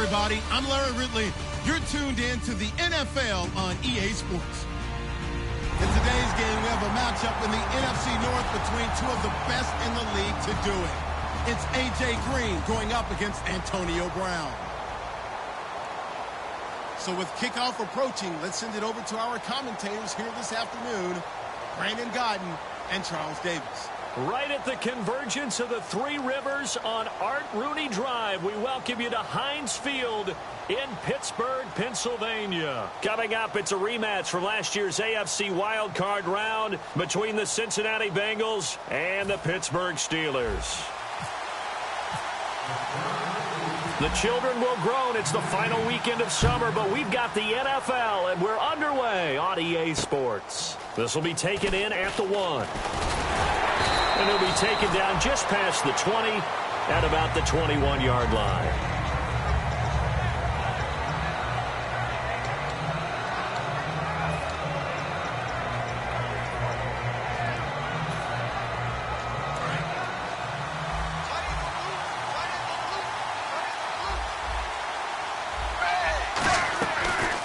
everybody. I'm Larry Ridley. You're tuned in to the NFL on EA Sports. In today's game, we have a matchup in the NFC North between two of the best in the league to do it. It's A.J. Green going up against Antonio Brown. So with kickoff approaching, let's send it over to our commentators here this afternoon, Brandon Godden and Charles Davis. Right at the convergence of the Three Rivers on Art Rooney Drive, we welcome you to Heinz Field in Pittsburgh, Pennsylvania. Coming up, it's a rematch from last year's AFC wildcard round between the Cincinnati Bengals and the Pittsburgh Steelers. The children will groan. It's the final weekend of summer, but we've got the NFL, and we're underway on EA Sports. This will be taken in at the 1. And it'll be taken down just past the 20 at about the 21-yard line.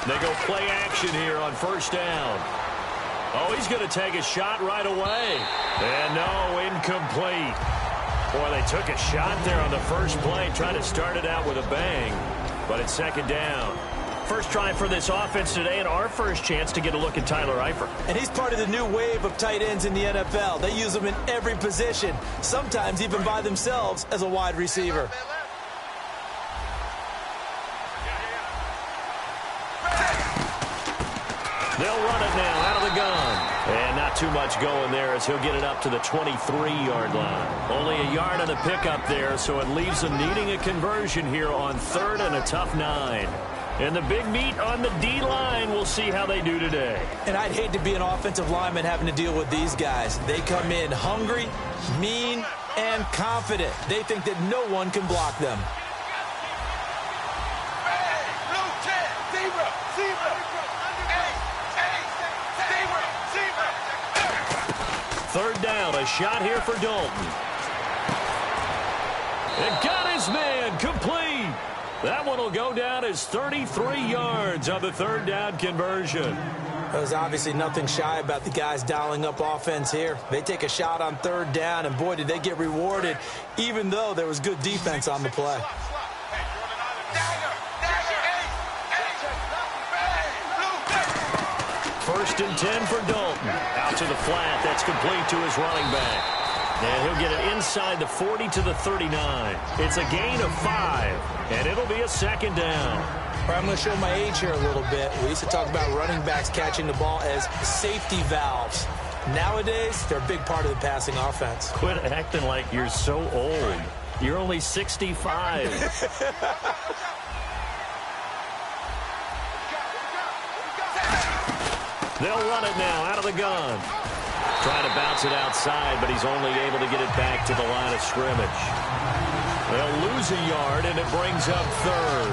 They go play action here on first down. Oh, he's going to take a shot right away. And no, incomplete. Boy, they took a shot there on the first play, trying to start it out with a bang. But it's second down. First try for this offense today, and our first chance to get a look at Tyler Eifert. And he's part of the new wave of tight ends in the NFL. They use them in every position, sometimes even by themselves as a wide receiver. They'll run it now out of the gun. And not too much going there as he'll get it up to the 23-yard line. Only a yard on the pickup there, so it leaves them needing a conversion here on third and a tough 9. And the big meat on the D-line, we'll see how they do today. And I'd hate to be an offensive lineman having to deal with these guys. They come in hungry, mean, and confident. They think that no one can block them. Third down, a shot here for Dalton. And got his man, complete. That one will go down as 33 yards on the third down conversion. There's obviously nothing shy about the guys dialing up offense here. They take a shot on third down, and boy, did they get rewarded, even though there was good defense on the play. First and 10 for Dalton. Out to the flat. That's complete to his running back. And he'll get it inside the 40 to the 39. It's a gain of 5, and it'll be a second down. I'm going to show my age here a little bit. We used to talk about running backs catching the ball as safety valves. Nowadays, they're a big part of the passing offense. Quit acting like you're so old. You're only 65. They'll run it now out of the gun. Trying to bounce it outside, but he's only able to get it back to the line of scrimmage. They'll lose a yard, and it brings up third.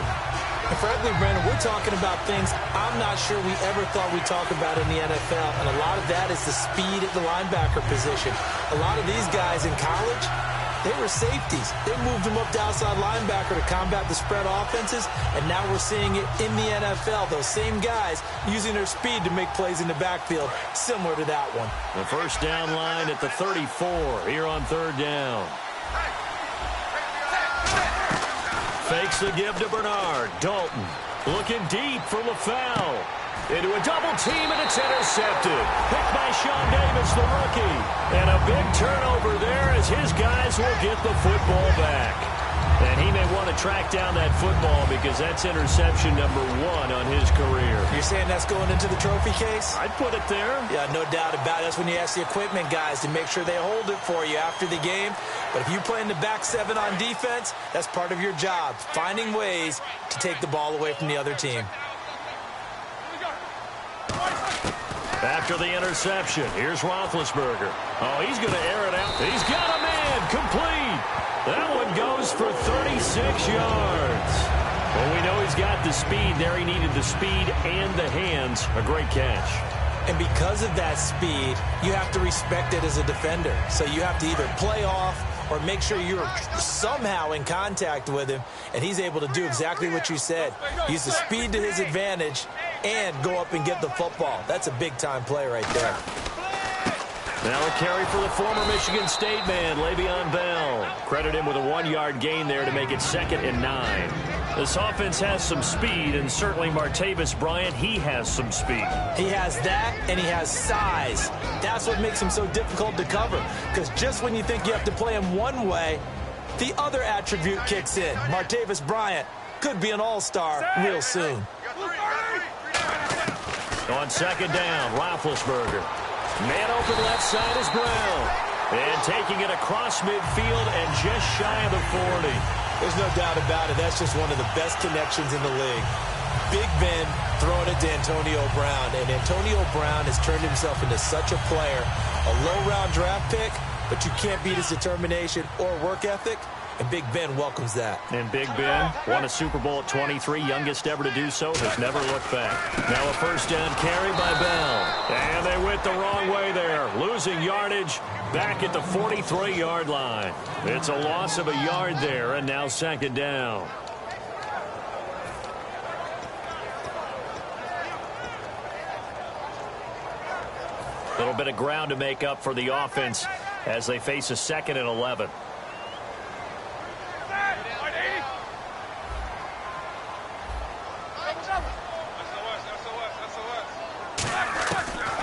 And frankly, Brandon, we're talking about things I'm not sure we ever thought we'd talk about in the NFL, and a lot of that is the speed at the linebacker position. A lot of these guys in college, they were safeties. They moved them up to outside linebacker to combat the spread offenses, and now we're seeing it in the NFL. Those same guys using their speed to make plays in the backfield, similar to that one. The first down line at the 34 here on third down. Fakes the give to Bernard. Dalton looking deep for LaFell. Into a double team, and it's intercepted. Picked by Sean Davis, the rookie. And a big turnover there as his guys will get the football back. And he may want to track down that football because that's interception number 1 on his career. You're saying that's going into the trophy case? I'd put it there. Yeah, no doubt about it. That's when you ask the equipment guys to make sure they hold it for you after the game. But if you play in the back 7 on defense, that's part of your job, finding ways to take the ball away from the other team. After the interception, here's Roethlisberger. Oh, he's going to air it out. He's got a man, complete. That one goes for 36 yards. Well, we know he's got the speed there. He needed the speed and the hands. A great catch. And because of that speed, you have to respect it as a defender. So you have to either play off or make sure you're somehow in contact with him, and he's able to do exactly what you said. Use the speed to his advantage and go up and get the football. That's a big-time play right there. Now a carry for the former Michigan State man, Le'Veon Bell. Credit him with a 1-yard gain there to make it 2nd and 9. This offense has some speed, and certainly Martavis Bryant, he has some speed. He has that, and he has size. That's what makes him so difficult to cover, because just when you think you have to play him one way, the other attribute kicks in. Martavis Bryant could be an all-star real soon. On 2nd down, Roethlisberger. Man open left side is Brown. And taking it across midfield and just shy of the 40. There's no doubt about it. That's just one of the best connections in the league. Big Ben throwing it to Antonio Brown. And Antonio Brown has turned himself into such a player. A low-round draft pick, but you can't beat his determination or work ethic. And Big Ben welcomes that. And Big Ben won a Super Bowl at 23, youngest ever to do so, has never looked back. Now a 1st down carry by Bell. And they went the wrong way there, losing yardage back at the 43-yard line. It's a loss of a yard there, and now 2nd down. A little bit of ground to make up for the offense as they face a 2nd and 11.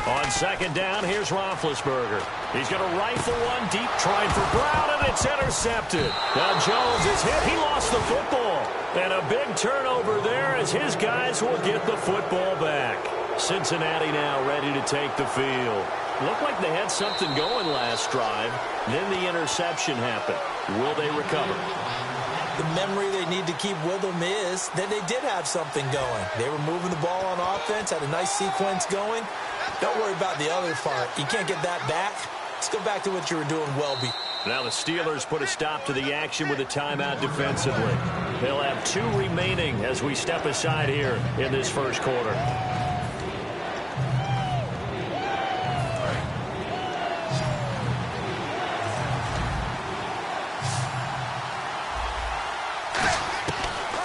On 2nd down, here's Roethlisberger. He's going to rifle one deep, trying for Brown, and it's intercepted. Now Jones is hit. He lost the football. And a big turnover there as his guys will get the football back. Cincinnati now ready to take the field. Looked like they had something going last drive. Then the interception happened. Will they recover? The memory they need to keep with them is that they did have something going. They were moving the ball on offense, had a nice sequence going. Don't worry about the other part. You can't get that back. Let's go back to what you were doing well. Now the Steelers put a stop to the action with a timeout defensively. They'll have 2 remaining as we step aside here in this 1st quarter.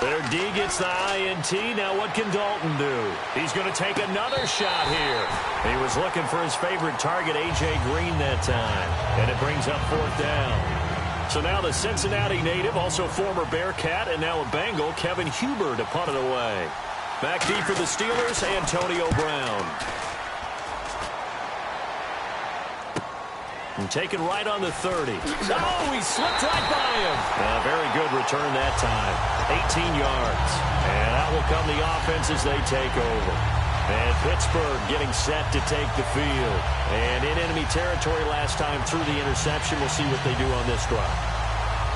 Their D gets the INT. Now what can Dalton do? He's going to take another shot here. He was looking for his favorite target, A.J. Green, that time. And it brings up 4th down. So now the Cincinnati native, also former Bearcat, and now a Bengal, Kevin Huber, to punt it away. Back deep for the Steelers, Antonio Brown. And taken right on the 30. Oh, he slipped right by him. Very good return that time. 18 yards. And out will come the offense as they take over. And Pittsburgh getting set to take the field. And in enemy territory last time through the interception. We'll see what they do on this drive.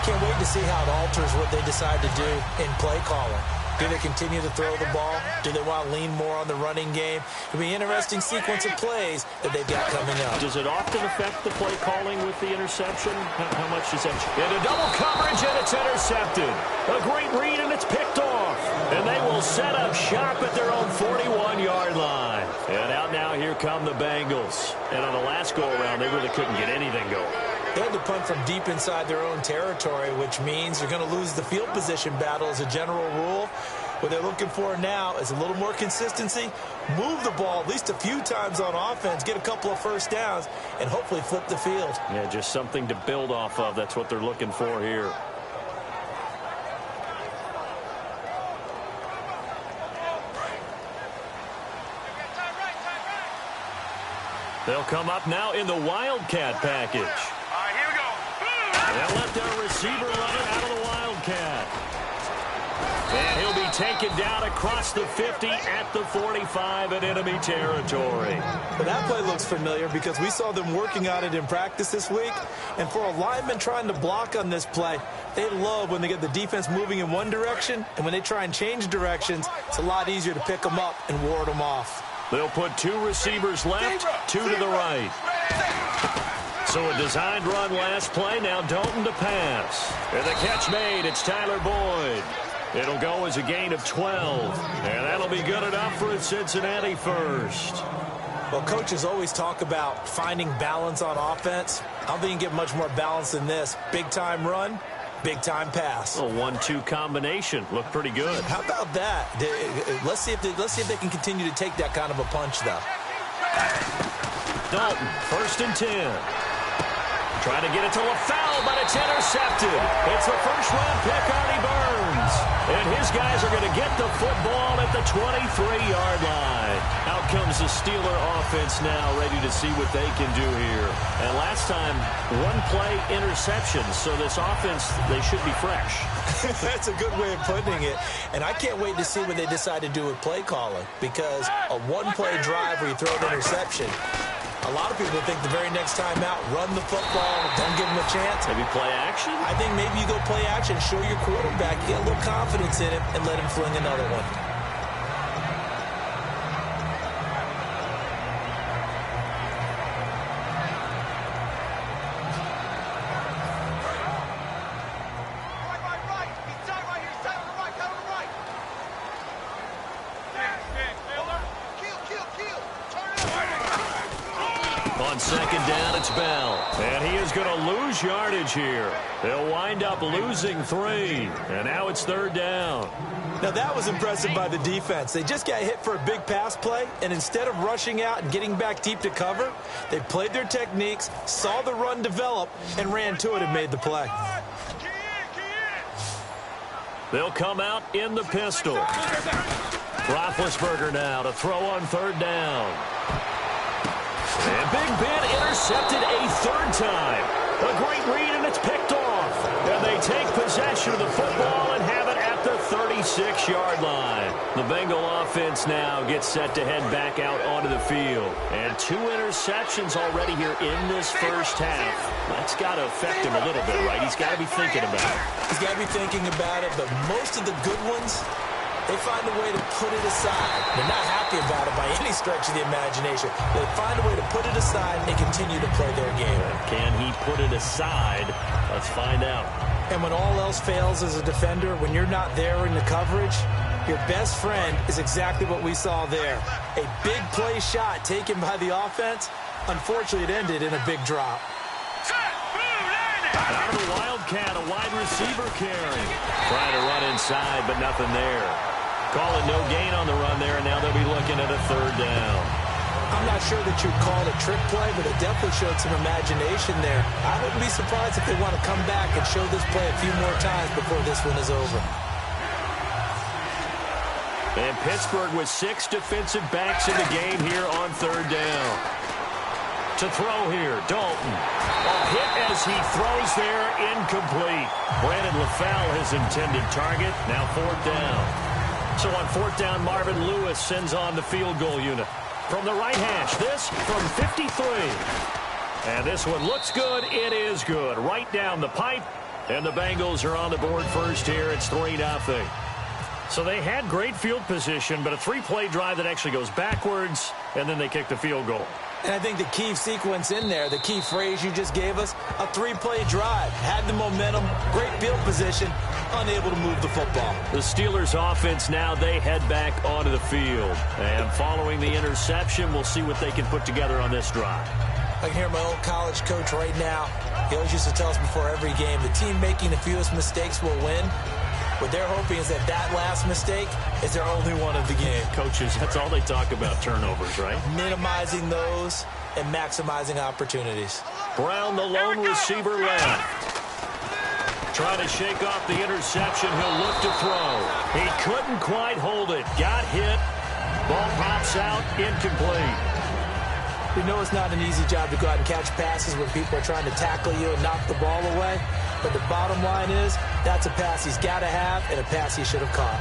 Can't wait to see how it alters what they decide to do in play calling. Do they continue to throw the ball? Do they want to lean more on the running game? It'll be an interesting sequence of plays that they've got coming up. Does it often affect the play calling with the interception? How much does that change? Into double coverage, and it's intercepted. A great read, and it's picked off. And they will set up shop at their own 41-yard line. And out now, here come the Bengals. And on the last go-around, they really couldn't get anything going. They had to punt from deep inside their own territory, which means you're going to lose the field position battle as a general rule. What they're looking for now is a little more consistency, move the ball at least a few times on offense, get a couple of 1st downs, and hopefully flip the field. Yeah, just something to build off of. That's what they're looking for here. They'll come up now in the Wildcat package. They'll let their receiver run it out of the Wildcat. And he'll be taken down across the 50 at the 45 in enemy territory. Well, that play looks familiar because we saw them working on it in practice this week. And for a lineman trying to block on this play, they love when they get the defense moving in one direction. And when they try and change directions, it's a lot easier to pick them up and ward them off. They'll put 2 receivers left, 2 to the right. So a designed run last play. Now Dalton to pass. And the catch made. It's Tyler Boyd. It'll go as a gain of 12. And that'll be good enough for a Cincinnati 1st. Well, coaches always talk about finding balance on offense. I don't think you can get much more balance than this. Big-time run, big-time pass. A 1-2 combination. Looked pretty good. How about that? Let's see if they can continue to take that kind of a punch, though. Dalton, 1st and 10. Trying to get it to LaFell, but it's intercepted. It's the first-round pick, Artie Burns. And his guys are going to get the football at the 23-yard line. Out comes the Steeler offense now, ready to see what they can do here. And last time, one-play interception, so this offense, they should be fresh. That's a good way of putting it. And I can't wait to see what they decide to do with play calling, because a one-play drive where you throw an interception, a lot of people think the very next time out, run the football, don't give them a chance. Maybe play action? I think maybe you go play action, show your quarterback, get a little confidence in him, and let him fling another one. On 2nd down, it's Bell. And he is going to lose yardage here. They'll wind up losing 3. And now it's 3rd down. Now, that was impressive by the defense. They just got hit for a big pass play, and instead of rushing out and getting back deep to cover, they played their techniques, saw the run develop, and ran to it and made the play. They'll come out in the pistol. Roethlisberger now to throw on 3rd down. And Big Ben intercepted a 3rd time. A great read, and it's picked off. And they take possession of the football and have it at the 36-yard line. The Bengal offense now gets set to head back out onto the field. And 2 interceptions already here in this first half. That's got to affect him a little bit, right? He's got to be thinking about it. He's got to be thinking about it, but most of the good ones, they find a way to put it aside. They're not happy about it by any stretch of the imagination. They find a way to put it aside and continue to play their game. Can he put it aside? Let's find out. And when all else fails as a defender, when you're not there in the coverage, your best friend is exactly what we saw there. A big play shot taken by the offense. Unfortunately, it ended in a big drop. Out of the Wildcat, a wide receiver carry. Trying to run inside, but nothing there. Calling no gain on the run there, and now they'll be looking at a 3rd down. I'm not sure that you'd call it a trick play, but it definitely showed some imagination there. I wouldn't be surprised if they want to come back and show this play a few more times before this one is over. And Pittsburgh with 6 defensive backs in the game here on 3rd down. To throw here, Dalton. A hit as he throws there, incomplete. Brandon LaFell, his intended target, now 4th down. So on 4th down, Marvin Lewis sends on the field goal unit. From the right hash, this from 53. And this one looks good. It is good. Right down the pipe. And the Bengals are on the board first here. It's 3-0. So they had great field position, but a 3-play drive that actually goes backwards, and then they kick the field goal. And I think the key sequence in there, the key phrase you just gave us, a 3-play drive. Had the momentum, great field position, unable to move the football. The Steelers offense now, they head back onto the field. And following the interception, we'll see what they can put together on this drive. I can hear my old college coach right now. He always used to tell us before every game, the team making the fewest mistakes will win. What they're hoping is that that last mistake is their only one of the game. Coaches, that's all they talk about, turnovers, right? Minimizing those and maximizing opportunities. Brown, the lone receiver left. Trying to shake off the interception. He'll look to throw. He couldn't quite hold it. Got hit. Ball pops out. Incomplete. We know it's not an easy job to go out and catch passes when people are trying to tackle you and knock the ball away. But the bottom line is, that's a pass he's got to have and a pass he should have caught.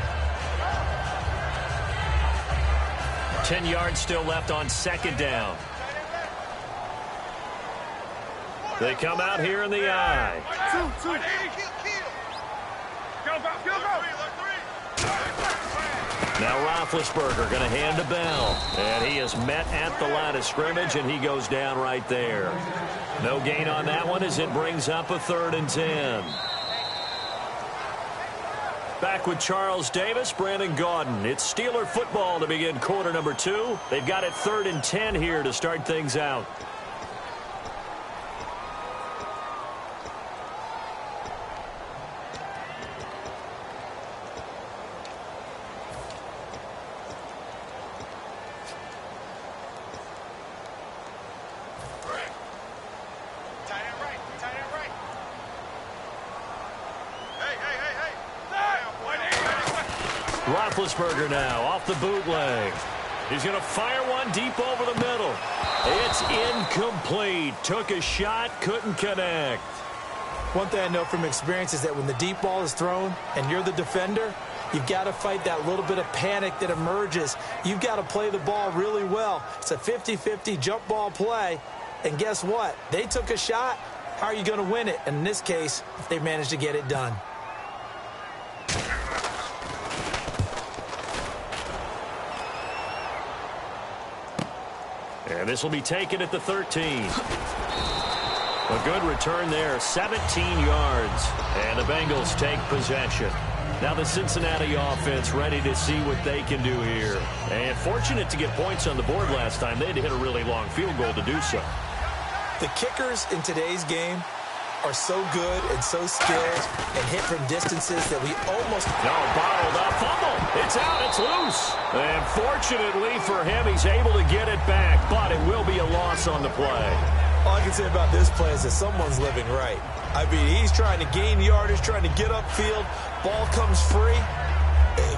10 yards still left on 2nd down. They come out here in the eye. Now Roethlisberger going to hand to Bell. And he is met at the line of scrimmage, and he goes down right there. No gain on that one as it brings up a 3rd and 10. Back with Charles Davis, Brandon Gaudin. It's Steeler football to begin quarter number 2. They've got it 3rd and 10 here to start things out. Roethlisberger now off the bootleg. He's going to fire one deep over the middle. It's incomplete. Took a shot, couldn't connect. One thing I know from experience is that when the deep ball is thrown and you're the defender, you've got to fight that little bit of panic that emerges. You've got to play the ball really well. It's a 50-50 jump ball play. And guess what? They took a shot. How are you going to win it? And in this case, they managed to get it done. And this will be taken at the 13. A good return there, 17 yards. And the Bengals take possession. Now the Cincinnati offense ready to see what they can do here. And fortunate to get points on the board last time. They had to hit a really long field goal to do so. The kickers in today's game are so good and so skilled and hit from distances that we almost... No, bottled up, fumble. It's out, it's loose. And fortunately for him, he's able to get it back, but it will be a loss on the play. All I can say about this play is that someone's living right. I mean, he's trying to gain yardage, trying to get upfield. Ball comes free.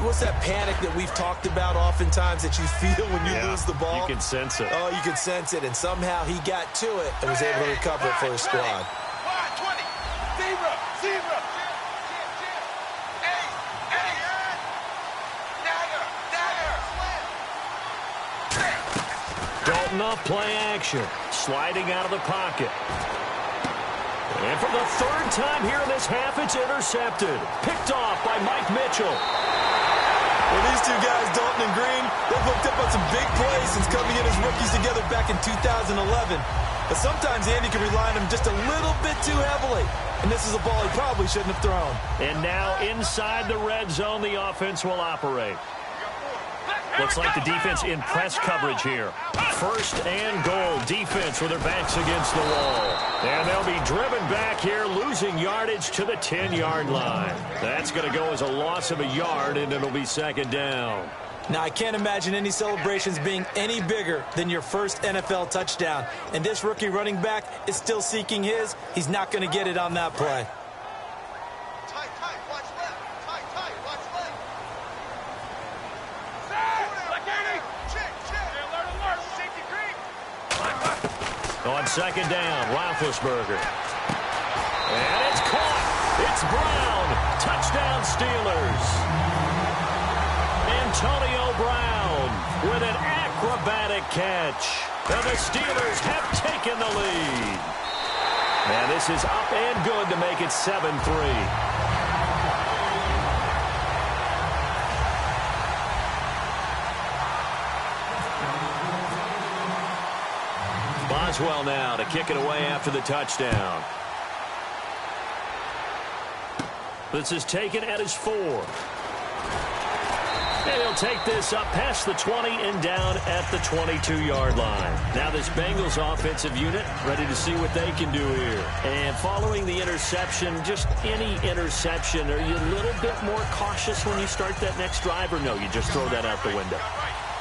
What's that panic that we've talked about oftentimes that you feel when you lose the ball? You can sense it. Oh, you can sense it. And somehow he got to it and was able to recover it for his squad. Dalton off play action. Sliding out of the pocket. And for the third time here in this half, it's intercepted. Picked off by Mike Mitchell. Well, these two guys, Dalton and Green, they've hooked up on some big plays since coming in as rookies together back in 2011. But sometimes Andy can rely on him just a little bit too heavily. And this is a ball he probably shouldn't have thrown. And now inside the red zone, the offense will operate. Looks like the defense in press coverage here. First and goal. Defense with their backs against the wall. And they'll be driven back here, losing yardage to the 10-yard line. That's going to go as a loss of a yard, and it'll be second down. Now, I can't imagine any celebrations being any bigger than your first NFL touchdown. And this rookie running back is still seeking his. He's not going to get it on that play. On second down, Roethlisberger. And it's caught. It's Brown. Touchdown, Steelers. Antonio Brown with an acrobatic catch. And the Steelers have taken the lead. And this is up and good to make it 7-3. Boswell now to kick it away after the touchdown. This is taken at his 4. And he'll take this up past the 20 and down at the 22-yard line. Now this Bengals offensive unit ready to see what they can do here. And following the interception, just any interception, are you a little bit more cautious when you start that next drive, or no, you just throw that out the window?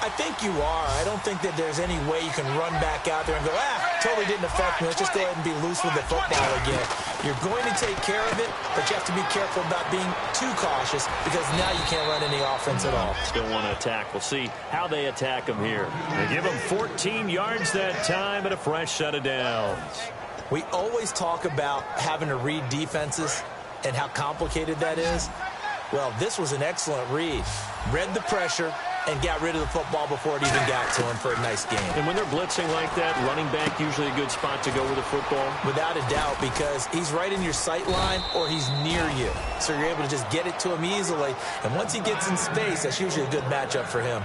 I think you are. I don't think that there's any way you can run back out there and go, totally didn't affect me. Let's just go ahead and be loose with the football again. You're going to take care of it, but you have to be careful about being too cautious because now you can't run any offense at all. Still want to attack. We'll see how they attack him here. They give him 14 yards that time and a fresh set of downs. We always talk about having to read defenses and how complicated that is. Well, this was an excellent read. Read the pressure and got rid of the football before it even got to him for a nice game. And when they're blitzing like that, running back usually a good spot to go with the football? Without a doubt, because he's right in your sight line or he's near you. So you're able to just get it to him easily. And once he gets in space, that's usually a good matchup for him.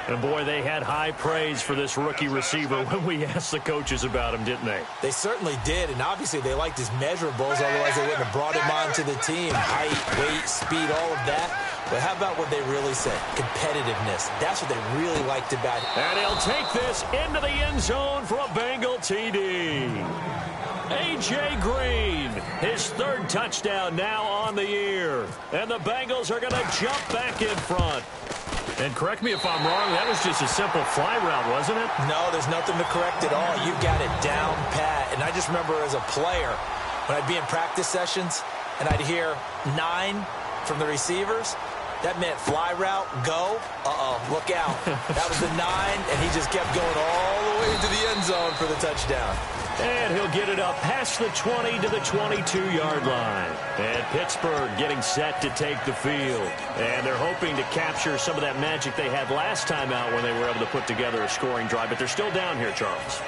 And boy, they had high praise for this rookie receiver when we asked the coaches about him, didn't they? They certainly did, and obviously they liked his measurables, otherwise they wouldn't have brought him onto the team. Height, weight, speed, all of that. But how about what they really said? Competitiveness. That's what they really liked about it. And he'll take this into the end zone for a Bengal TD. A.J. Green, his third touchdown now on the year. And the Bengals are going to jump back in front. And correct me if I'm wrong, that was just a simple fly route, wasn't it? No, there's nothing to correct at all. You've got it down pat. And I just remember as a player, when I'd be in practice sessions and I'd hear 9 from the receivers, That meant fly route, go. Look out. That was the 9, and he just kept going all the way into the end zone for the touchdown. And he'll get it up past the 20 to the 22-yard line. And Pittsburgh getting set to take the field. And they're hoping to capture some of that magic they had last time out when they were able to put together a scoring drive. But they're still down here, Charles.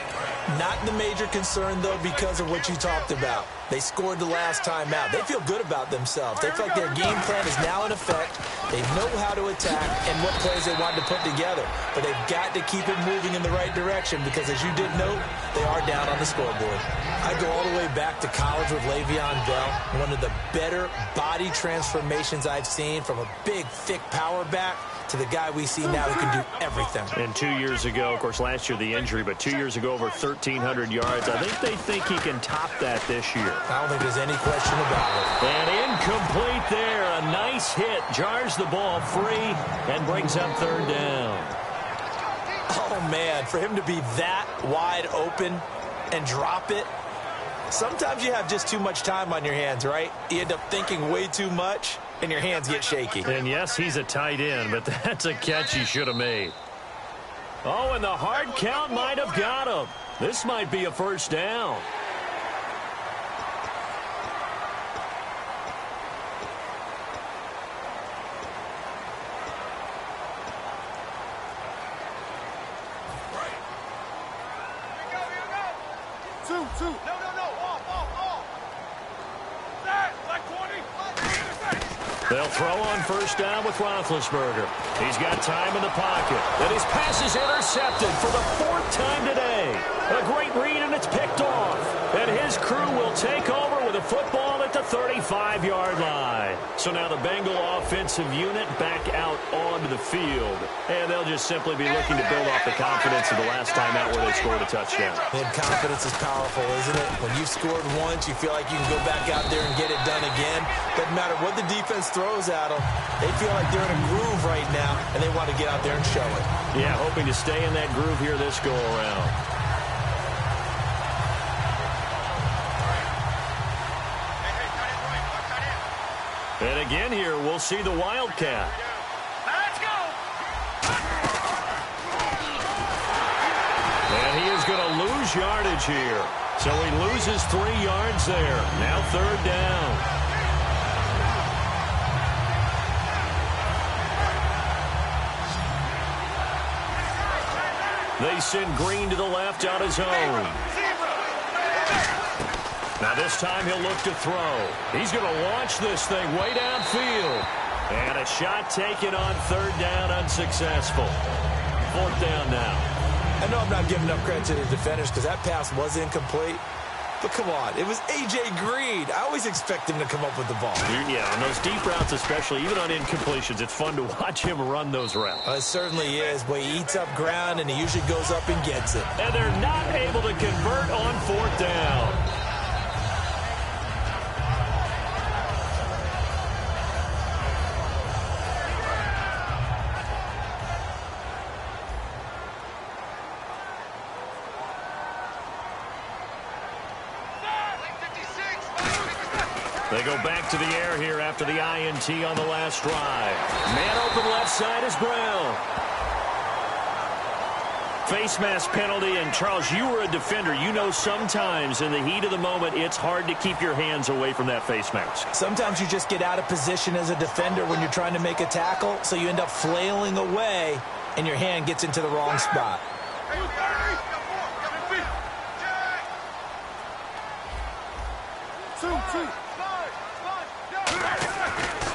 Not the major concern, though, because of what you talked about. They scored the last time out. They feel good about themselves. They feel like their game plan is now in effect. They know how to attack and what plays they want to put together. But they've got to keep it moving in the right direction because, as you did note, they are down on the scoreboard. I go all the way back to college with Le'Veon Bell. One of the better body transformations I've seen from a big, thick power back to the guy we see now who can do everything. And 2 years ago, of course, last year the injury, but 2 years ago over 1,300 yards. I think they think he can top that this year. I don't think there's any question about it. And incomplete there. A nice hit. Jars the ball free and brings up 3rd down. Oh, man, for him to be that wide open and drop it. Sometimes you have just too much time on your hands, right? You end up thinking way too much, and your hands get shaky. And yes, he's a tight end, but that's a catch he should have made. Oh, and the hard count might have got him. This might be a 1st down. Two. They'll throw on 1st down with Roethlisberger. He's got time in the pocket. And his pass is intercepted for the 4th time today. A great read, and it's picked off. And his crew will take over with a football at the 35-yard line. So now the Bengal offensive unit back out onto the field. And they'll just simply be looking to build off the confidence of the last time out where they scored a touchdown. And confidence is powerful, isn't it? When you've scored once, you feel like you can go back out there and get it done again. Doesn't matter what the defense throws at them. They feel like they're in a groove right now, and they want to get out there and show it. Yeah, hoping to stay in that groove here this go-around. And again here, we'll see the Wildcat. Let's go! And he is going to lose yardage here. So he loses 3 yards there. Now 3rd down. They send Green to the left on his own. Now this time he'll look to throw. He's going to launch this thing way downfield. And a shot taken on 3rd down, unsuccessful. 4th down now. I know I'm not giving enough credit to the defenders because that pass was incomplete. But come on, it was A.J. Green. I always expect him to come up with the ball. Yeah, on those deep routes especially, even on incompletions, it's fun to watch him run those routes. It certainly is. Boy, he eats up ground, and he usually goes up and gets it. And they're not able to convert on 4th down. They go back to the air here after the INT on the last drive. Man open left side is Brown. Face mask penalty, and Charles, you were a defender. You know sometimes in the heat of the moment, it's hard to keep your hands away from that face mask. Sometimes you just get out of position as a defender when you're trying to make a tackle, so you end up flailing away, and your hand gets into the wrong spot.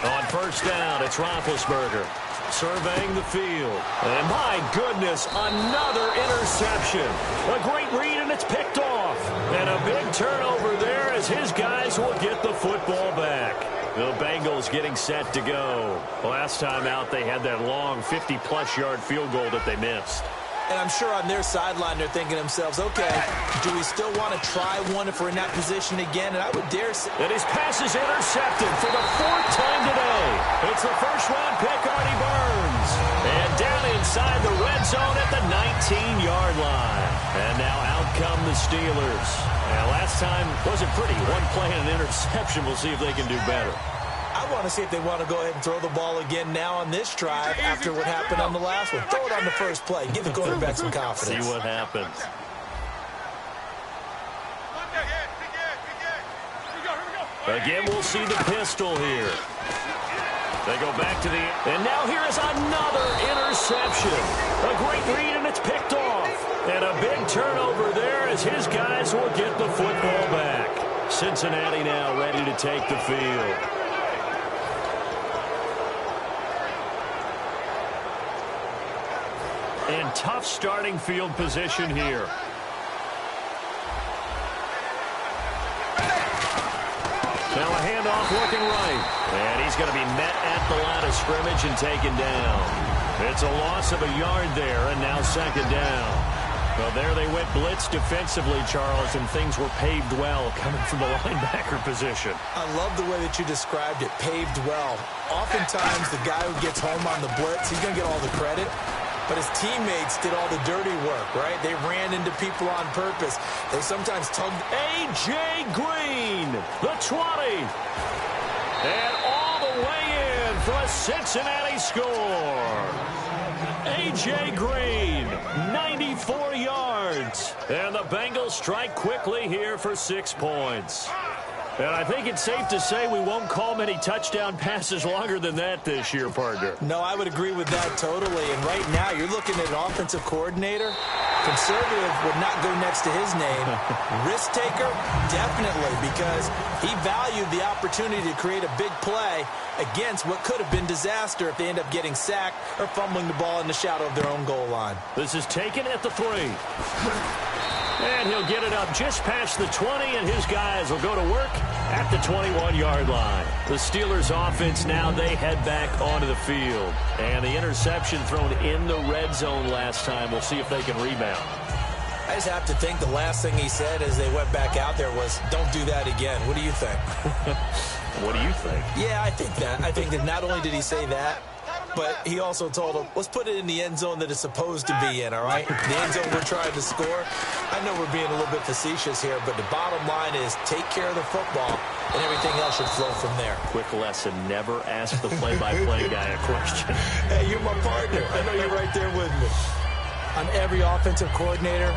On 1st down, it's Roethlisberger surveying the field. And my goodness, another interception. A great read, and it's picked off. And a big turnover there as his guys will get the football back. The Bengals getting set to go. Last time out, they had that long 50-plus yard field goal that they missed. And I'm sure on their sideline they're thinking to themselves, okay, do we still want to try one if we're in that position again? And I would dare say... And his pass is intercepted for the 4th time today. It's the 1st-round pick, Artie Burns. And down inside the red zone at the 19-yard line. And now out come the Steelers. And last time wasn't pretty. One play and an interception. We'll see if they can do better. I I want to see if they want to go ahead and throw the ball again now on this drive after what happened on the last one. Throw it on the first play. Give the quarterback some confidence. See what happens. Again, we'll see the pistol here. They go back to the... And now here is another interception. A great read, and it's picked off. And a big turnover there as his guys will get the football back. Cincinnati now ready to take the field. And tough starting field position here. Now a handoff looking right. And he's going to be met at the line of scrimmage and taken down. It's a loss of a yard there, and now second down. Well, there they went blitz defensively, Charles, and things were paved well coming from the linebacker position. I love the way that you described it, paved well. Oftentimes, the guy who gets home on the blitz, he's going to get all the credit. But his teammates did all the dirty work, right? They ran into people on purpose. They sometimes tugged. A.J. Green, the 20. And all the way in for a Cincinnati score. A.J. Green, 94 yards. And the Bengals strike quickly here for 6 points. And I think it's safe to say we won't call many touchdown passes longer than that this year, partner. No, I would agree with that totally. And right now, you're looking at an offensive coordinator. Conservative would not go next to his name. Risk taker, definitely, because he valued the opportunity to create a big play against what could have been disaster if they end up getting sacked or fumbling the ball in the shadow of their own goal line. This is taken at the 3. And he'll get it up just past the 20, and his guys will go to work at the 21-yard line. The Steelers' offense now, they head back onto the field. And the interception thrown in the red zone last time. We'll see if they can rebound. I just have to think the last thing he said as they went back out there was, don't do that again. What do you think? What do you think? Yeah, I think that. I think that not only did he say that, but he also told them, let's put it in the end zone that it's supposed to be in, all right? The end zone we're trying to score. I know we're being a little bit facetious here, but the bottom line is take care of the football, and everything else should flow from there. Quick lesson, never ask the play-by-play guy a question. Hey, you're my partner. I know you're right there with me. On every offensive coordinator,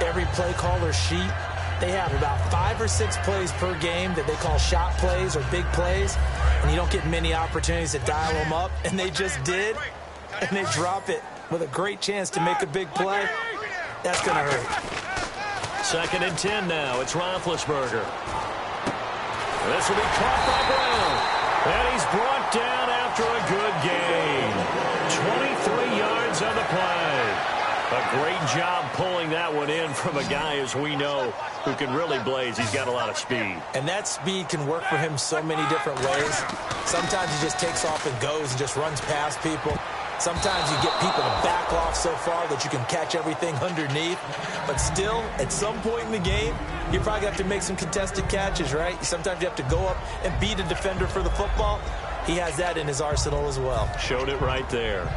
every play caller sheet, they have about 5 or 6 plays per game that they call shot plays or big plays, and you don't get many opportunities to dial them up, and they just did, and they drop it with a great chance to make a big play. That's going to hurt. 2nd and 10 now. It's Roethlisberger. This will be caught by Brown, and he's brought down after a good gain. 23 yards on the play. A great job pulling that one in from a guy, as we know, who can really blaze. He's got a lot of speed. And that speed can work for him so many different ways. Sometimes he just takes off and goes and just runs past people. Sometimes you get people to back off so far that you can catch everything underneath. But still, at some point in the game, you probably have to make some contested catches, right? Sometimes you have to go up and beat a defender for the football. He has that in his arsenal as well. Showed it right there.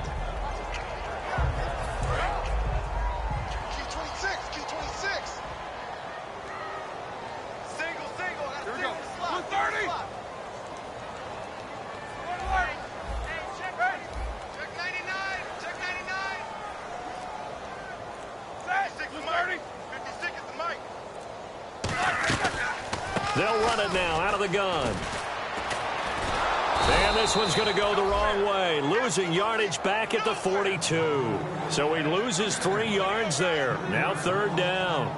They'll run it now out of the gun. And this one's going to go the wrong way. Losing yardage back at the 42. So he loses 3 yards there. Now 3rd down.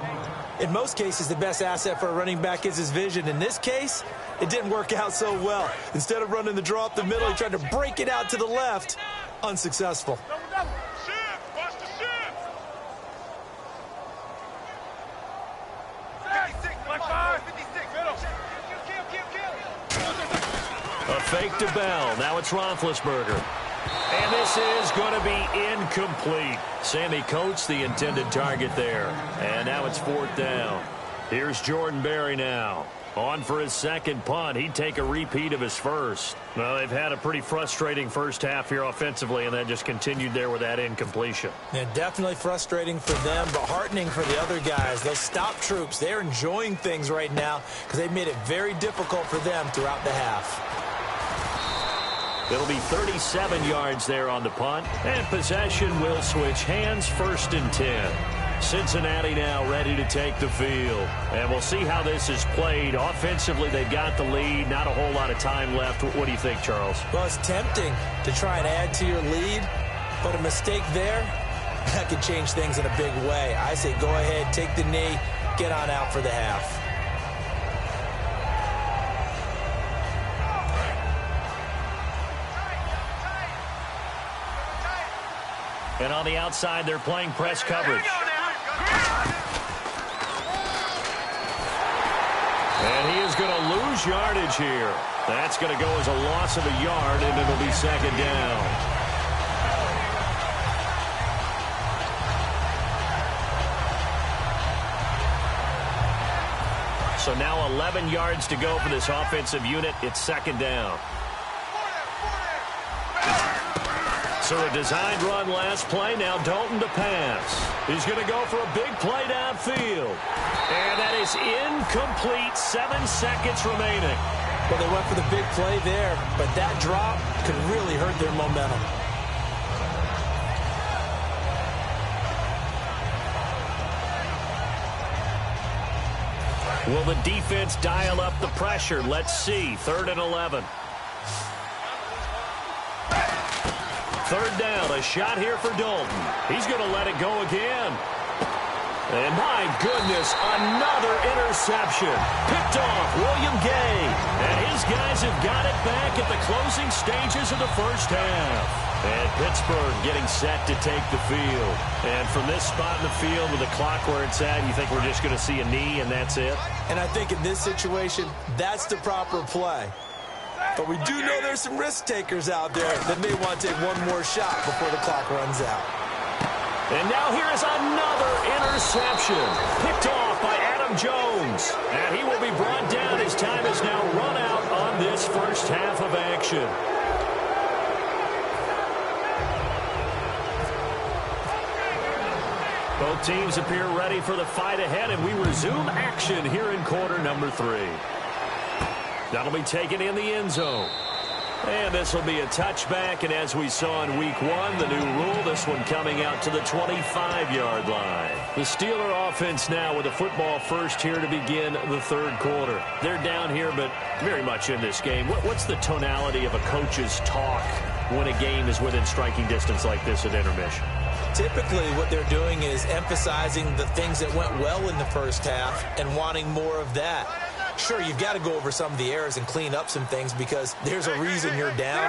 In most cases, the best asset for a running back is his vision. In this case, it didn't work out so well. Instead of running the draw up the middle, he tried to break it out to the left. Unsuccessful. A fake to Bell. Now it's Roethlisberger. And this is going to be incomplete. Sammy Coates, the intended target there. And now it's 4th down. Here's Jordan Berry now. On for his 2nd punt. He'd take a repeat of his first. Well, they've had a pretty frustrating first half here offensively, and then just continued there with that incompletion. Yeah, definitely frustrating for them, but heartening for the other guys. Those stop troops, they're enjoying things right now because they've made it very difficult for them throughout the half. It'll be 37 yards there on the punt, and possession will switch hands, 1st and 10. Cincinnati now ready to take the field, and we'll see how this is played. Offensively, they've got the lead, not a whole lot of time left. What do you think, Charles? Well, it's tempting to try and add to your lead, but a mistake there, that could change things in a big way. I say go ahead, take the knee, get on out for the half. And on the outside, they're playing press coverage. And he is going to lose yardage here. That's going to go as a loss of a yard, and it'll be 2nd down. So now 11 yards to go for this offensive unit. It's 2nd down. So a designed run last play. Now Dalton to pass. He's going to go for a big play downfield. And that is incomplete. 7 seconds remaining. Well, they went for the big play there, but that drop could really hurt their momentum. Will the defense dial up the pressure? Let's see. 3rd and 11. 3rd down, a shot here for Dalton. He's going to let it go again. And my goodness, another interception. Picked off William Gay. And his guys have got it back at the closing stages of the 1st half. And Pittsburgh getting set to take the field. And from this spot in the field with the clock where it's at, you think we're just going to see a knee and that's it? And I think in this situation, that's the proper play. But we do know there's some risk takers out there that may want to take one more shot before the clock runs out. And now here is another interception. Picked off by Adam Jones. And he will be brought down. His time is now run out on this 1st half of action. Both teams appear ready for the fight ahead, and we resume action here in quarter number 3. That'll be taken in the end zone. And this will be a touchback, and as we saw in week 1, the new rule, this one coming out to the 25-yard line. The Steeler offense now with a football first here to begin the 3rd quarter. They're down here, but very much in this game. What's the tonality of a coach's talk when a game is within striking distance like this at intermission? Typically, what they're doing is emphasizing the things that went well in the 1st half and wanting more of that. Sure, you've got to go over some of the errors and clean up some things because there's a reason you're down.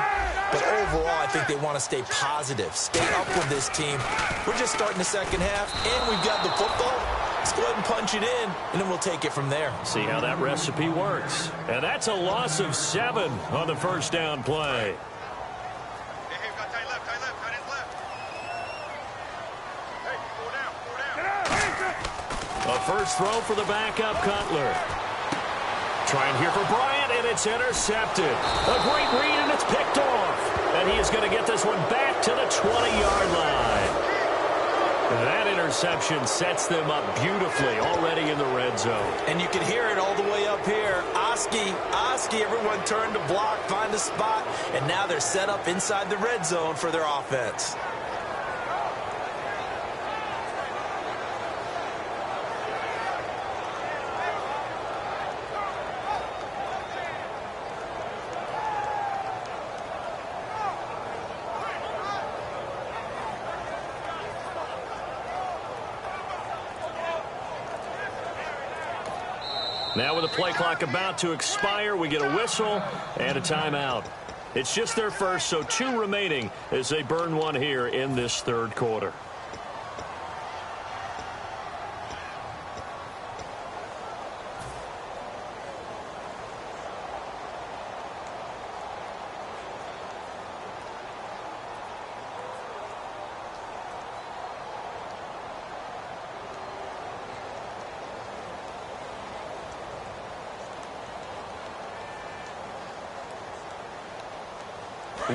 But overall, I think they want to stay positive, stay up with this team. We're just starting the 2nd half, and we've got the football. Let's go ahead and punch it in, and then we'll take it from there. See how that recipe works. And that's a loss of 7 on the 1st down play. A first throw for the backup Cutler. Trying here for Bryant, and it's intercepted. A great read, and it's picked off. And he is going to get this one back to the 20-yard line. That interception sets them up beautifully already in the red zone. And you can hear it all the way up here. Oski, everyone turned to block, find a spot, and now they're set up inside the red zone for their offense. Now with the play clock about to expire, we get a whistle and a timeout. It's just their first, so 2 remaining as they burn one here in this 3rd quarter.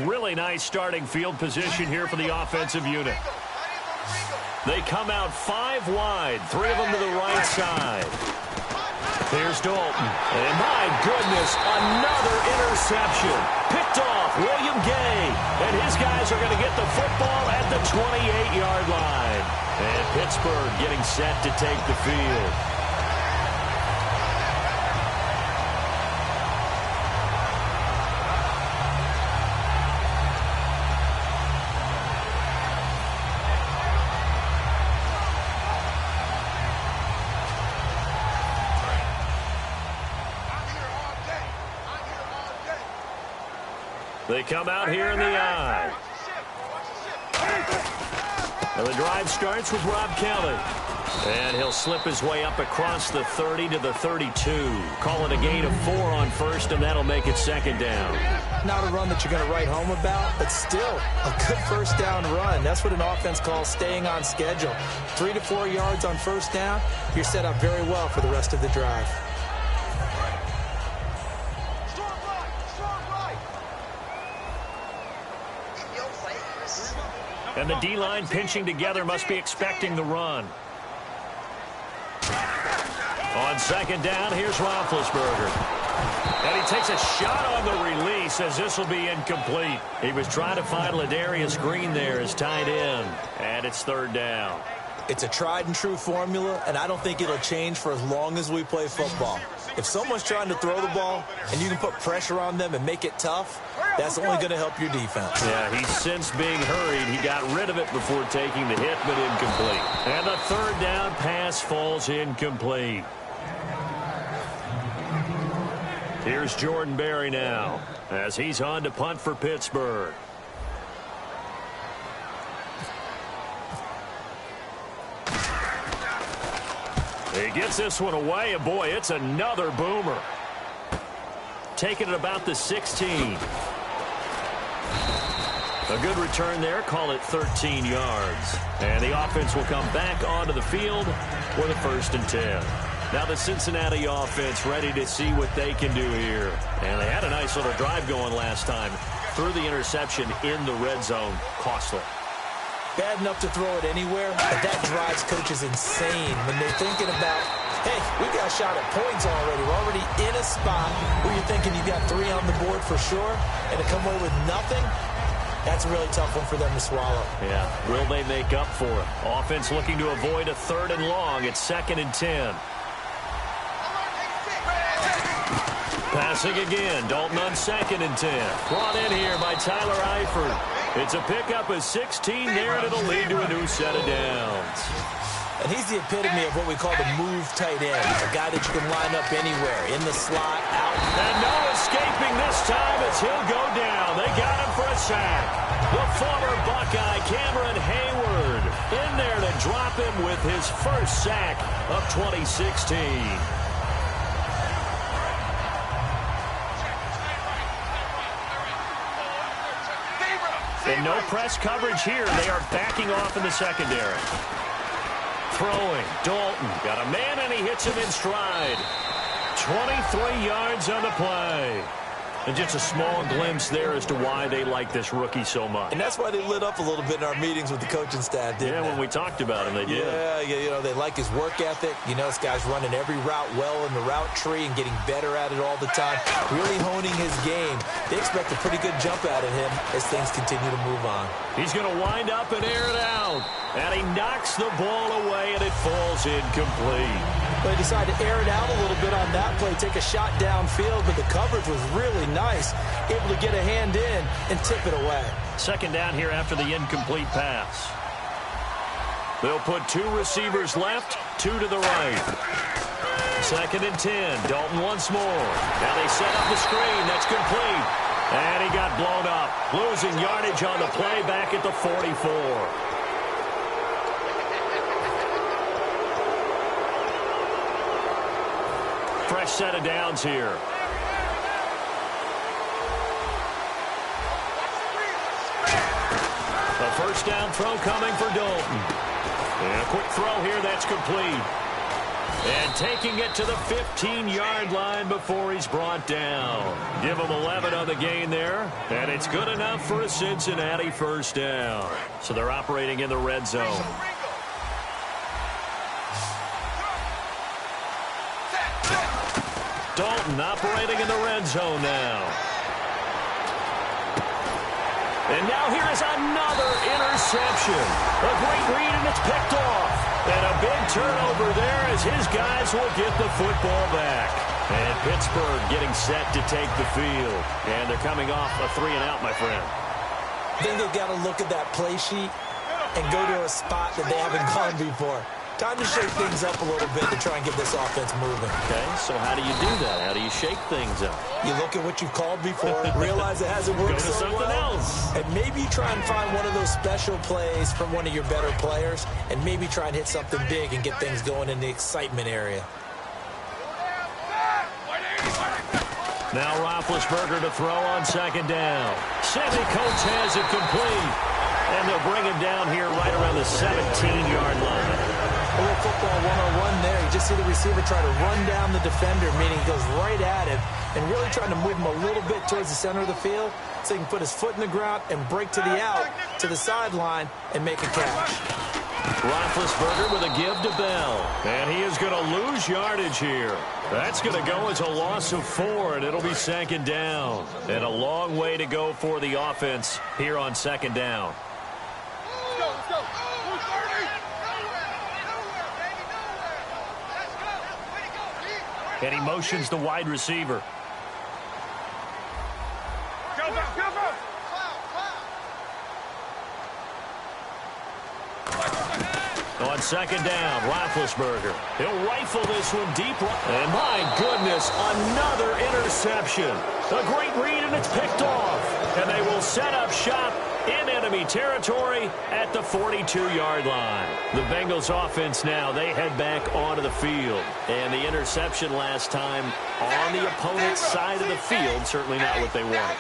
Really nice starting field position here for the offensive unit. They come out 5 wide, 3 of them to the right side. Here's Dalton. And my goodness, another interception. Picked off William Gay, and his guys are going to get the football at the 28-yard line. And Pittsburgh getting set to take the field. They come out here in the I. And the drive starts with Rob Kelly. And he'll slip his way up across the 30 to the 32. Call it a gain of 4 on first, and that'll make it second down. Not a run that you're going to write home about, but still a good first down run. That's what an offense calls staying on schedule. 3 to 4 yards on first down, you're set up very well for the rest of the drive. And the D-line pinching together must be expecting the run. On second down, here's Roethlisberger. And he takes a shot on the release as this will be incomplete. He was trying to find Ladarius Green there as tight end. And it's third down. It's a tried and true formula, and I don't think it'll change for as long as we play football. If someone's trying to throw the ball and you can put pressure on them and make it tough, that's only going to help your defense. Yeah, he's since being hurried. He got rid of it before taking the hit, but incomplete. And the third down pass falls incomplete. Here's Jordan Berry now as he's on to punt for Pittsburgh. He gets this one away, and boy, it's another boomer. Taking it about the 16. A good return there, call it 13 yards. And the offense will come back onto the field for the 1st and 10. Now the Cincinnati offense ready to see what they can do here. And they had a nice little drive going last time. Threw the interception in the red zone. Costly. Bad enough to throw it anywhere, but that drives coaches insane when they're thinking about, hey, we got a shot at points already. We're already in a spot where you're thinking you got 3 on the board for sure, and to come away with nothing, that's a really tough one for them to swallow. Yeah, will they make up for it? Offense looking to avoid a 3rd and long. It's 2nd and 10. Passing again. Dalton on 2nd and 10. Brought in here by Tyler Eifert. It's a pickup of 16 there, and it'll lead to a new set of downs. And he's the epitome of what we call the move tight end. A guy that you can line up anywhere, in the slot, out. And no escaping this time as he'll go down. They got him for a sack. The former Buckeye, Cameron Hayward, in there to drop him with his first sack of 2016. And no press coverage here. They are backing off in the secondary. Throwing. Dalton got a man, and he hits him in stride. 23 yards on the play. And just a small glimpse there as to why they like this rookie so much. And that's why they lit up a little bit in our meetings with the coaching staff, didn't they? Yeah, when we talked about him, they did. Yeah, you know, they like his work ethic. You know, this guy's running every route well in the route tree and getting better at it all the time. Really honing his game. They expect a pretty good jump out of him as things continue to move on. He's going to wind up and air it out. And he knocks the ball away, and it falls incomplete. They decided to air it out a little bit on that play, take a shot downfield, but the coverage was really nice. Able to get a hand in and tip it away. Second down here after the incomplete pass. They'll put 2 receivers left, 2 to the right. 2nd and 10. Dalton once more. Now they set up the screen. That's complete. And he got blown up. Losing yardage on the play back at the 44. Fresh set of downs here. A first down throw coming for Dalton. And a quick throw here that's complete. And taking it to the 15-yard line before he's brought down. Give him 11 on the gain there. And it's good enough for a Cincinnati first down. So they're operating in the red zone. Dalton operating in the red zone now. And now here is another interception. A great read, and it's picked off. And a big turnover there as his guys will get the football back. And Pittsburgh getting set to take the field. And they're coming off a 3-and-out, my friend. I think they've got to look at that play sheet and go to a spot that they haven't gone before. Time to shake things up a little bit to try and get this offense moving. Okay, so how do you do that? How do you shake things up? You look at what you've called before, realize it hasn't worked so well. Go to something else. And maybe try and find one of those special plays from one of your better players, and maybe try and hit something big and get things going in the excitement area. Now Roethlisberger to throw on second down. Sammy Coates has it complete. And they'll bring him down here right around the 17-yard line. A little football 101 there. You just see the receiver try to run down the defender, meaning he goes right at him and really trying to move him a little bit towards the center of the field so he can put his foot in the ground and break to the out, to the sideline, and make a catch. Roethlisberger with a give to Bell. And he is going to lose yardage here. That's going to go as a loss of 4, and it'll be second down. And a long way to go for the offense here on second down. Let's go. And he motions the wide receiver. On second down, Roethlisberger. He'll rifle this one deep. And my goodness, another interception. A great read, and it's picked off. And they will set up shop in enemy territory at the 42-yard line. The Bengals offense now, they head back onto the field. And the interception last time on the opponent's side of the field, certainly not what they wanted.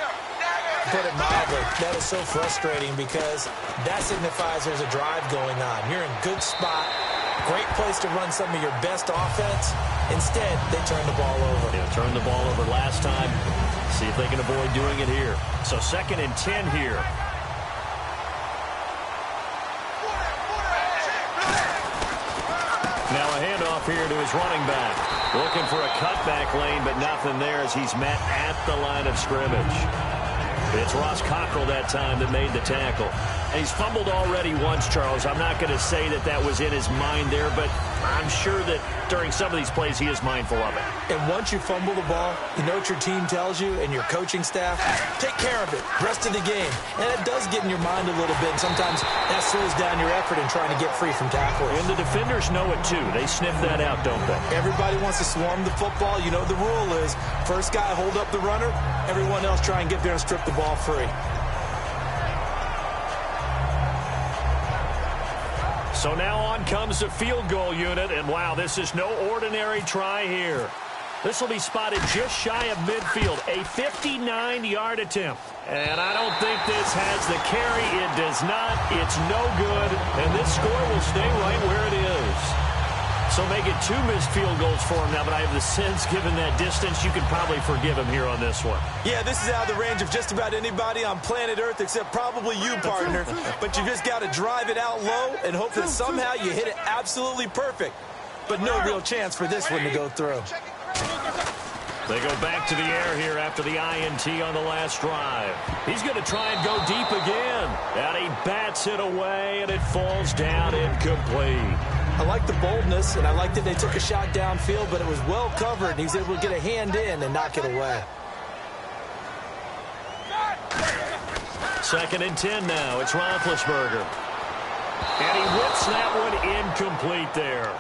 Put it mildly, that is so frustrating because that signifies there's a drive going on. You're in good spot, great place to run some of your best offense. Instead, they turn the ball over. Yeah, turned the ball over last time. See if they can avoid doing it here. So 2nd and 10 here. Now a handoff here to his running back. Looking for a cutback lane, but nothing there as he's met at the line of scrimmage. It's Ross Cockrell that time that made the tackle. And he's fumbled already once, Charles. I'm not going to say that that was in his mind there, but I'm sure that during some of these plays he is mindful of it. And once you fumble the ball, you know what your team tells you and your coaching staff? Take care of it. Rest of the game. And it does get in your mind a little bit. And sometimes that slows down your effort in trying to get free from tacklers. And the defenders know it too. They sniff that out, don't they? Everybody wants to swarm the football. You know the rule is first guy hold up the runner. Everyone else try and get there and strip the ball free. So now on comes the field goal unit, and wow, this is no ordinary try here. This will be spotted just shy of midfield, a 59-yard attempt. And I don't think this has the carry. It does not. It's no good, and this score will stay right where it is. So make it 2 missed field goals for him now, but I have the sense, given that distance, you could probably forgive him here on this one. Yeah, this is out of the range of just about anybody on planet Earth except probably you, partner. But you just got to drive it out low and hope that somehow you hit it absolutely perfect. But no real chance for this one to go through. They go back to the air here after the INT on the last drive. He's going to try and go deep again. And he bats it away, and it falls down incomplete. I like the boldness, and I like that they took a shot downfield, but it was well covered, and he's able to get a hand in and knock it away. 2nd and 10 now. It's Roethlisberger. And he whips that one incomplete there.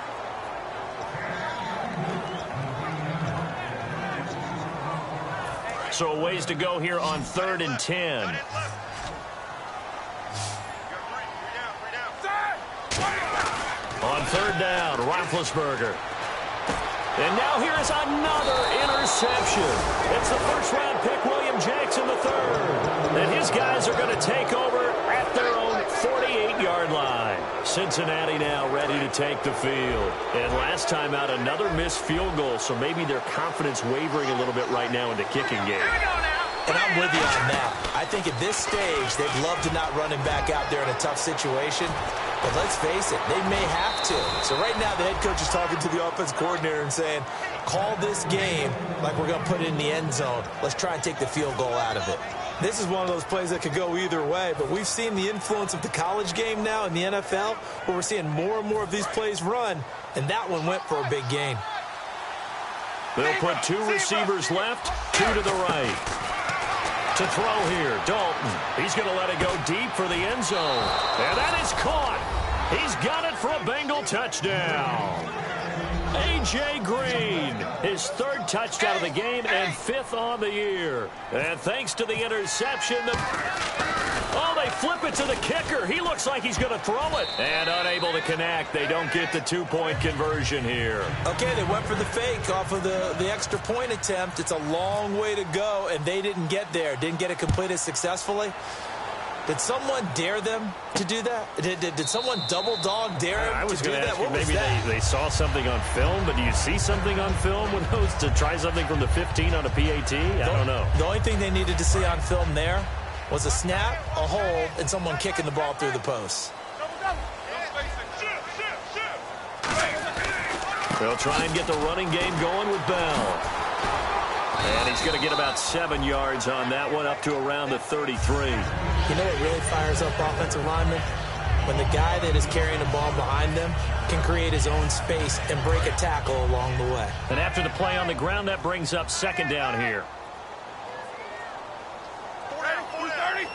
So a ways to go here on 3rd and 10. On 3rd down, Roethlisberger. And now here is another interception. It's the first-round pick, William Jackson III. And his guys are going to take over at their own 48-yard line. Cincinnati now ready to take the field. And last time out, another missed field goal, so maybe their confidence wavering a little bit right now in the kicking game. And I'm with you on that. I think at this stage, they'd love to not run him back out there in a tough situation. But let's face it, they may have to. So right now, the head coach is talking to the offense coordinator and saying, call this game like we're going to put it in the end zone. Let's try and take the field goal out of it. This is one of those plays that could go either way, but we've seen the influence of the college game now in the NFL, where we're seeing more and more of these plays run, and that one went for a big gain. They'll put 2 receivers left, 2 to the right. To throw here, Dalton. He's going to let it go deep for the end zone. And that is caught. He's got it for a Bengal touchdown. A.J. Green, his 3rd touchdown of the game and 5th on the year. And thanks to the interception, they flip it to the kicker. He looks like he's going to throw it. And unable to connect. They don't get the 2-point conversion here. Okay, they went for the fake off of the extra point attempt. It's a long way to go, and they didn't get there. Didn't get it completed successfully. Did someone dare them to do that? Did someone double dog dare him to do that? What was maybe that? They saw something on film, but do you see something on film with those to try something from the 15 on a PAT? I don't know. The only thing they needed to see on film there was a snap, a hold, and someone kicking the ball through the post. They'll try and get the running game going with Bell. And he's going to get about 7 yards on that one, up to around the 33. You know what really fires up offensive linemen? When the guy that is carrying the ball behind them can create his own space and break a tackle along the way. And after the play on the ground, that brings up 2nd down here. 30.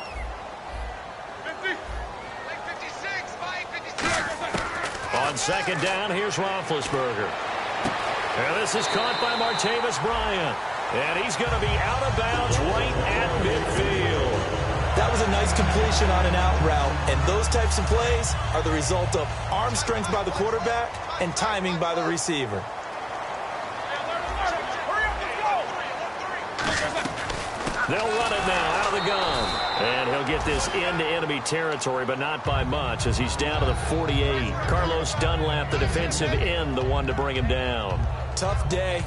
50. 56. On 2nd down, here's Roethlisberger. And this is caught by Martavis Bryant. And he's going to be out of bounds right at midfield. That was a nice completion on an out route, and those types of plays are the result of arm strength by the quarterback and timing by the receiver. They'll run it now out of the gun. And he'll get this into enemy territory, but not by much, as he's down to the 48. Carlos Dunlap, the defensive end, the one to bring him down. Tough day.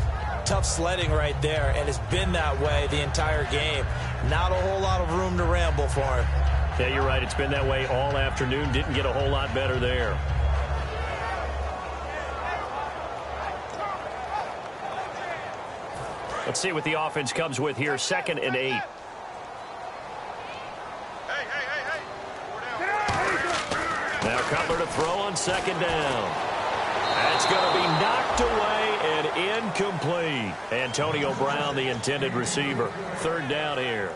Tough sledding right there, and it's been that way the entire game. Not a whole lot of room to ramble for him. Yeah, you're right. It's been that way all afternoon. Didn't get a whole lot better there. Let's see what the offense comes with here. 2nd and 8. Now Cutler to throw on 2nd down. That's going to be knocked away and incomplete. Antonio Brown, the intended receiver. 3rd down here.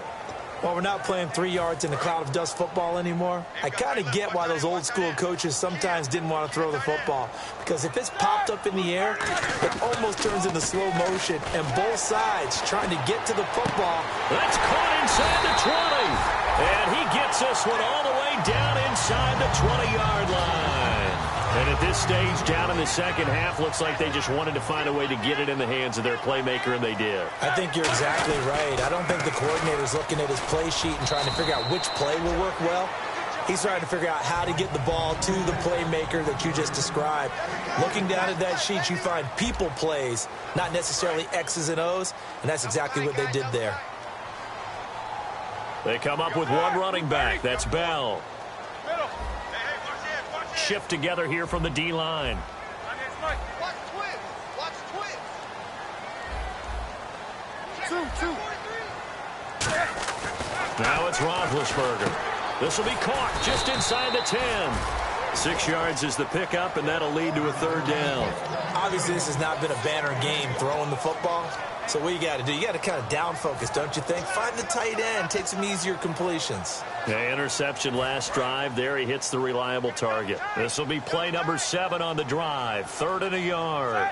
Well, we're not playing 3 yards in a cloud of dust football anymore. I kind of get why those old school coaches sometimes didn't want to throw the football. Because if it's popped up in the air, it almost turns into slow motion. And both sides trying to get to the football. That's caught inside the 20. And he gets this one all the way down inside the 20-yard line. And at this stage, down in the 2nd half, looks like they just wanted to find a way to get it in the hands of their playmaker, and they did. I think you're exactly right. I don't think the coordinator's looking at his play sheet and trying to figure out which play will work well. He's trying to figure out how to get the ball to the playmaker that you just described. Looking down at that sheet, you find people plays, not necessarily X's and O's, and that's exactly what they did there. They come up with one running back. That's Bell. Shift together here from the D-line. Now it's Roethlisberger. This will be caught just inside the 10. 6 yards is the pickup, and that'll lead to a 3rd down. Obviously, this has not been a banner game throwing the football. So what you got to do, you got to kind of down focus, don't you think? Find the tight end, take some easier completions. Yeah, interception last drive. There he hits the reliable target. This will be play number 7 on the drive. 3rd and a yard.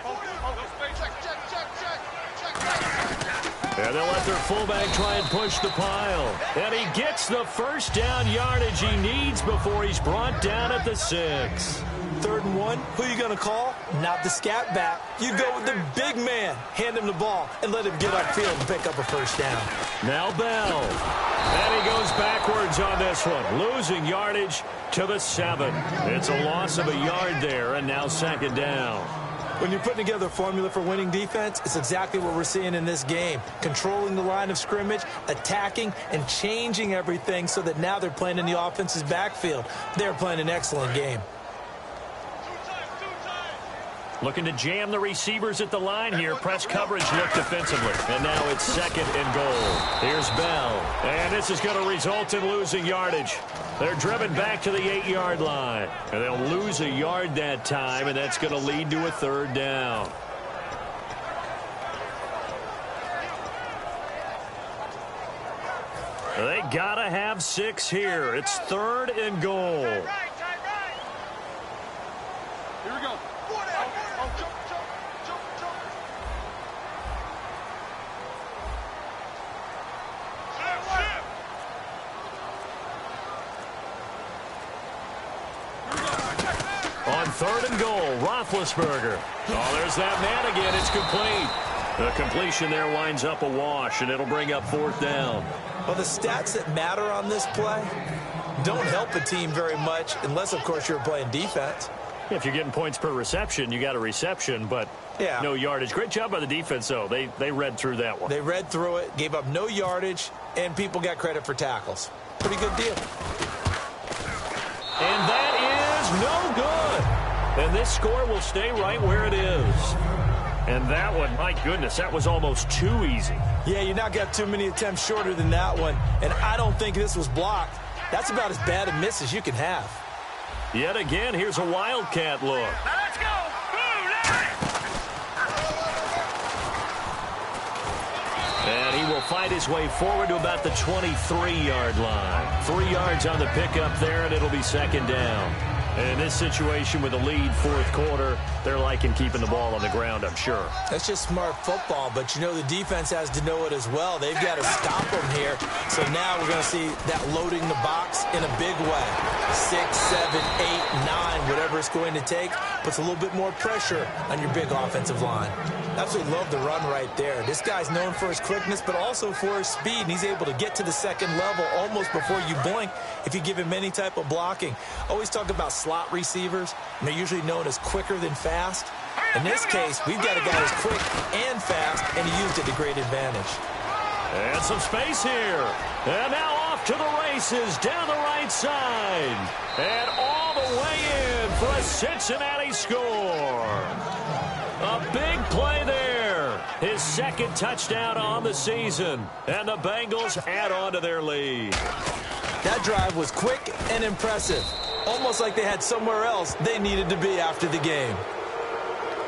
And they'll let their fullback try and push the pile. And he gets the 1st down yardage he needs before he's brought down at the 6. 3rd and 1, who are you going to call? Not the scat back. You go with the big man. Hand him the ball and let him get upfield and pick up a 1st down. Now Bell. And he goes backwards on this one, losing yardage to the 7. It's a loss of a yard there, and now 2nd down. When you're putting together a formula for winning defense, it's exactly what we're seeing in this game. Controlling the line of scrimmage, attacking, and changing everything so that now they're playing in the offense's backfield. They're playing an excellent game. Looking to jam the receivers at the line here. Press coverage look defensively. And now it's 2nd and goal. Here's Bell. And this is going to result in losing yardage. They're driven back to the 8-yard line. And they'll lose a yard that time, and that's going to lead to a 3rd down. They got to have 6 here. It's 3rd and goal. Here we go. On 3rd and goal, Roethlisberger. Oh, there's that man again. It's complete. The completion there winds up a wash, and it'll bring up 4th down. Well, the stats that matter on this play don't help a team very much unless, of course, you're playing defense. If you're getting points per reception, you got a reception, but no yardage. Great job by the defense, though. They read through that one. They read through it, gave up no yardage, and people got credit for tackles. Pretty good deal. And that is no good. And this score will stay right where it is. And that one, my goodness, that was almost too easy. Yeah, you're not got too many attempts shorter than that one. And I don't think this was blocked. That's about as bad a miss as you can have. Yet again, here's a Wildcat look. Now let's go. And he will fight his way forward to about the 23-yard line. 3 yards on the pickup there, and it'll be 2nd down. And in this situation with the lead 4th quarter, they're liking keeping the ball on the ground, I'm sure. That's just smart football, but you know the defense has to know it as well. They've got to stop them here. So now we're going to see that loading the box in a big way. 6, 7, 8, 9, whatever it's going to take, puts a little bit more pressure on your big offensive line. Absolutely love the run right there. This guy's known for his quickness, but also for his speed, and he's able to get to the 2nd level almost before you blink if you give him any type of blocking. Always talk about slot receivers, and they're usually known as quicker than fast. In this case, we've got a guy who's quick and fast, and he used it to great advantage. And some space here. And now off to the races down the right side. And all the way in for a Cincinnati score. A big play there. His 2nd touchdown on the season. And the Bengals add on to their lead. That drive was quick and impressive. Almost like they had somewhere else they needed to be after the game.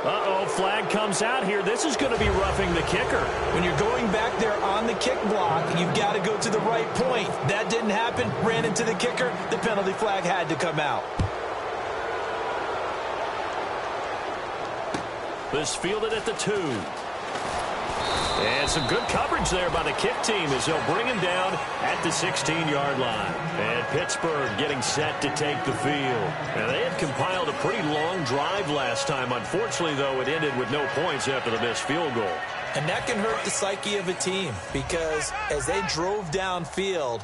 Uh-oh, flag comes out here. This is going to be roughing the kicker. When you're going back there on the kick block, you've got to go to the right point. That didn't happen. Ran into the kicker. The penalty flag had to come out. This fielded at the 2. And some good coverage there by the kick team as they'll bring him down at the 16-yard line. And Pittsburgh getting set to take the field. Now, they had compiled a pretty long drive last time. Unfortunately, though, it ended with no points after the missed field goal. And that can hurt the psyche of a team because as they drove downfield,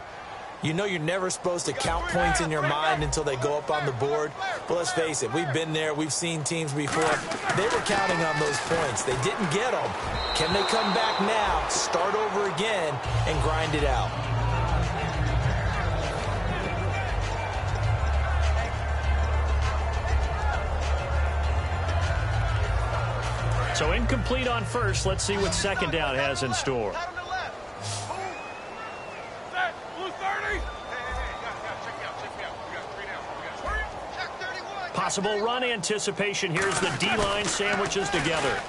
you know you're never supposed to count points in your mind until they go up on the board. But let's face it, we've been there. We've seen teams before. They were counting on those points. They didn't get them. Can they come back now, start over again, and grind it out? So incomplete on first. Let's see what 2nd down has in store. Possible run anticipation. Here's the D-line sandwiches together.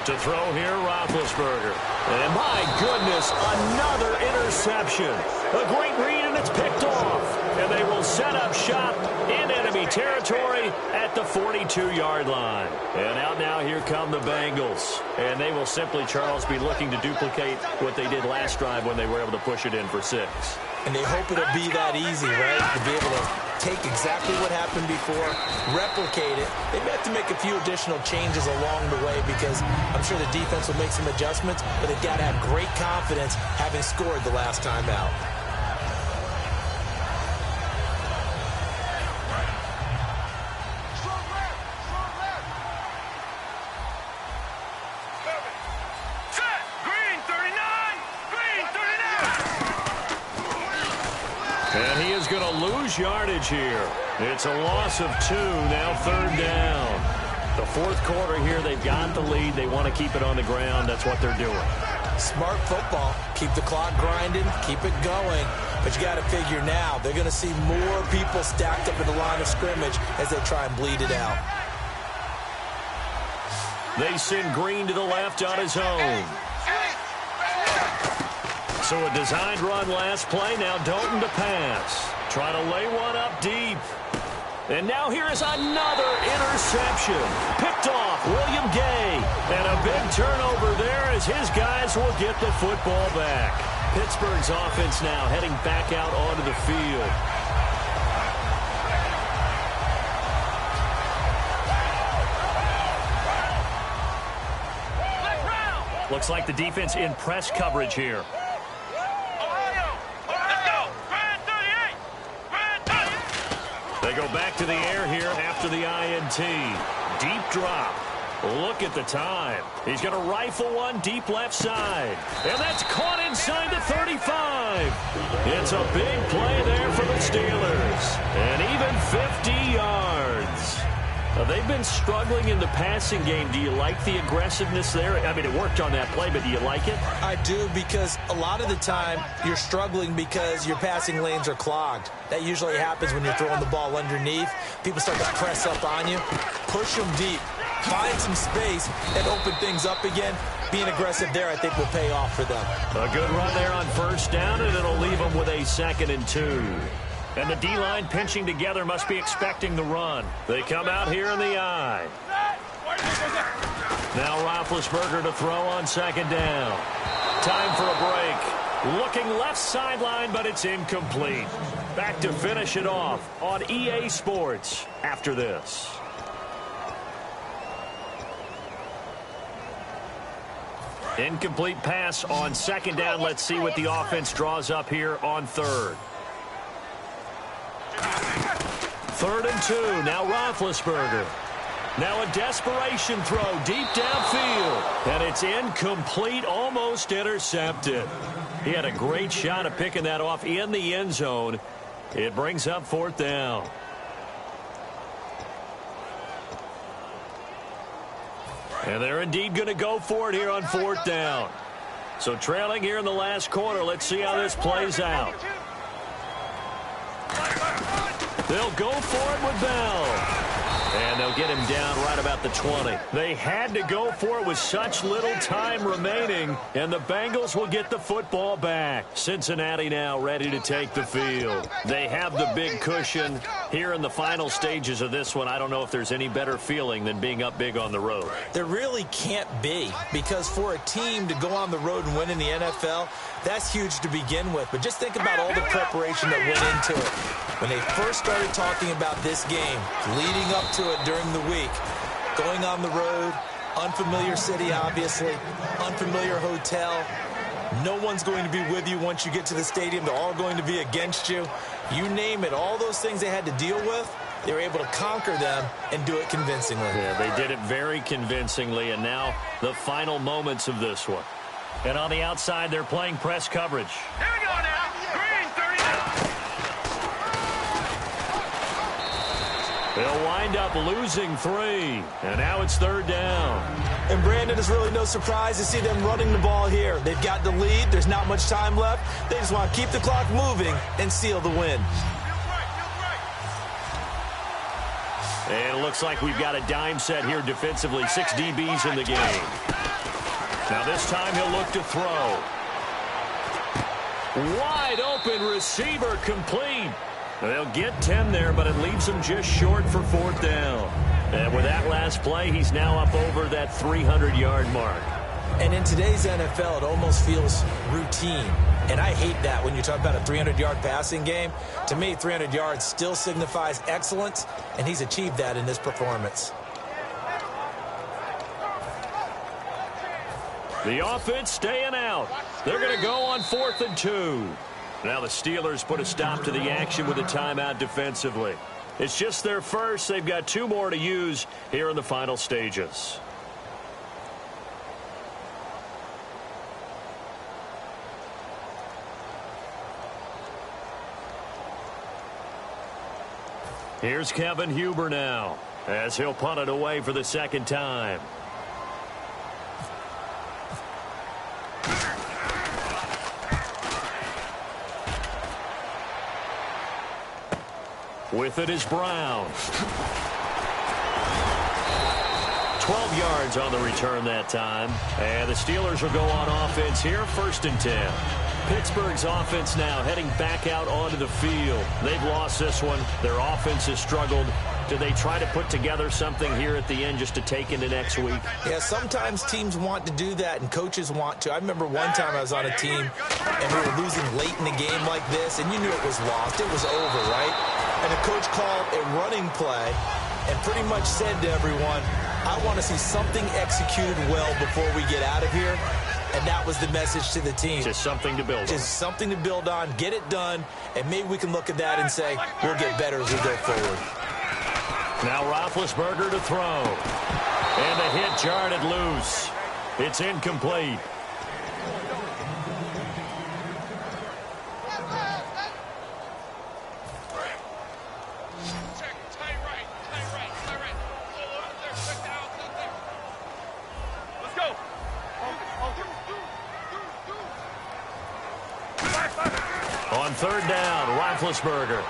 To throw here, Roethlisberger. And my goodness, another interception. A great read, and it's picked off. And they will set up shop in enemy territory at the 42-yard line. And out now, here come the Bengals. And they will simply, Charles, be looking to duplicate what they did last drive when they were able to push it in for 6. And they hope it'll be that easy, right? To be able to take exactly what happened before, replicate it. They may have to make a few additional changes along the way because I'm sure the defense will make some adjustments, but they've got to have great confidence having scored the last time out. And he is going to lose yardage here. It's a loss of 2, now 3rd down. The fourth quarter here, they've got the lead. They want to keep it on the ground. That's what they're doing. Smart football. Keep the clock grinding. Keep it going. But you got to figure now, they're going to see more people stacked up at the line of scrimmage as they try and bleed it out. They send Green to the left on his own. So a designed run last play. Now Dalton to pass. Try to lay one up deep. And now here is another interception. Picked off William Gay. And a big turnover there as his guys will get the football back. Pittsburgh's offense now heading back out onto the field. Looks like the defense in press coverage here. They go back to the air here after the INT. Deep drop. Look at the time. He's going to rifle one deep left side. And that's caught inside the 35. It's a big play there for the Steelers. And even 50 yards. They've been struggling in the passing game. Do you like the aggressiveness there? I mean, it worked on that play, but do you like it? I do, because a lot of the time you're struggling because your passing lanes are clogged. That usually happens when you're throwing the ball underneath. People start to press up on you. Push them deep. Find some space and open things up again. Being aggressive there, I think, will pay off for them. A good run there on first down, and it'll leave them with a 2nd and 2. And the D-line pinching together must be expecting the run. They come out here in the I. Now Roethlisberger to throw on 2nd down. Time for a break. Looking left sideline, but it's incomplete. Back to finish it off on EA Sports after this. Incomplete pass on 2nd down. Let's see what the offense draws up here on 3rd. 3rd and 2. Now Roethlisberger. Now a desperation throw deep downfield. And it's incomplete, almost intercepted. He had a great shot at picking that off in the end zone. It brings up 4th down. And they're indeed going to go for it here on 4th down. So trailing here in the last quarter. Let's see how this plays out. They'll go for it with Bell. And they'll get him down right about the 20. They had to go for it with such little time remaining. And the Bengals will get the football back. Cincinnati now ready to take the field. They have the big cushion here in the final stages of this one. I don't know if there's any better feeling than being up big on the road. There really can't be, because for a team to go on the road and win in the NFL, that's huge to begin with. But just think about all the preparation that went into it. When they first started talking about this game, leading up to it during the week, going on the road, unfamiliar city, obviously, unfamiliar hotel. No one's going to be with you once you get to the stadium. They're all going to be against you. You name it, all those things they had to deal with, they were able to conquer them and do it convincingly. Yeah, they did it very convincingly, and now the final moments of this one. And on the outside, they're playing press coverage. Here we go now. Green, 30 down. They'll wind up losing 3. And now it's 3rd down. And Brandon, it's really no surprise to see them running the ball here. They've got the lead. There's not much time left. They just want to keep the clock moving and seal the win. And it looks like we've got a dime set here defensively. 6 DBs in the game. Now this time he'll look to throw. Wide open receiver, complete. They'll get 10 there, but it leaves them just short for 4th down. And with that last play, he's now up over that 300-yard mark. And in today's NFL, it almost feels routine. And I hate that when you talk about a 300-yard passing game. To me, 300 yards still signifies excellence, and he's achieved that in this performance. The offense staying out. They're going to go on 4th and 2. Now the Steelers put a stop to the action with a timeout defensively. It's just their first. They've got 2 more to use here in the final stages. Here's Kevin Huber now. as he'll punt it away for the second time. With it is Brown. 12 yards on the return that time. And the Steelers will go on offense here, 1st and 10. Pittsburgh's offense now heading back out onto the field. They've lost this one. Their offense has struggled. Do they try to put together something here at the end just to take into next week? Yeah, sometimes teams want to do that and coaches want to. I remember one time I was on a team and we were losing late in the game like this, and you knew it was lost. It was over, right? And the coach called a running play and pretty much said to everyone, I want to see something executed well before we get out of here. And that was the message to the team. Just something to build on. Just something to build on, get it done, and maybe we can look at that and say, we'll get better as we go forward. Now Roethlisberger to throw. And a hit jarred it loose. It's incomplete. On 3rd down, Roethlisberger.